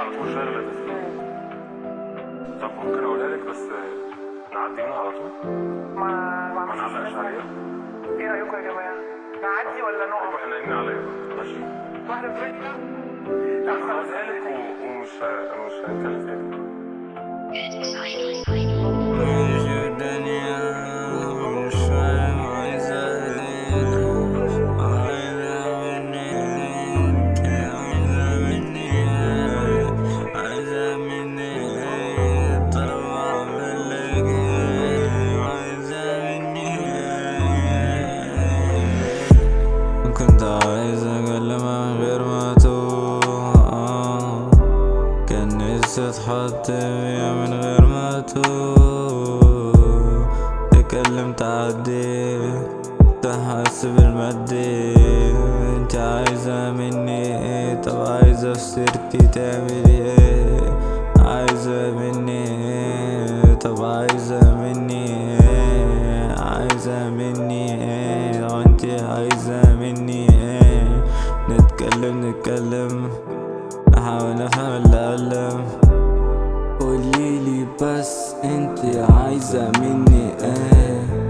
على طول شغلة بس. طب ممكن اقولها لك بس نعدي منها على طول؟ ما نعلقش عليها؟ ايه رايكم يا جماعه؟ نعدي ولا نقف؟ ايوه احنا نايمين عليها ماشي. واحده فريق بقى. انا هقولها لك ومش هنتكلم تاني. كنت عايز اكلمها غير ما توه، كان نفسي اتحط فيها من غير ما توه، تكلم تعدي تحس بالمادي. انت عايزة مني ايه؟ طب عايزة في سيرتي تعملي ايه؟ عايزة مني ايه؟ طب عايزة مني ايه؟ عايزة مني ايه؟ لو انت عايزة مني ايه؟ نتكلم نحاول نفهم اللي قلم. قوليلي بس انت عايزة مني ايه؟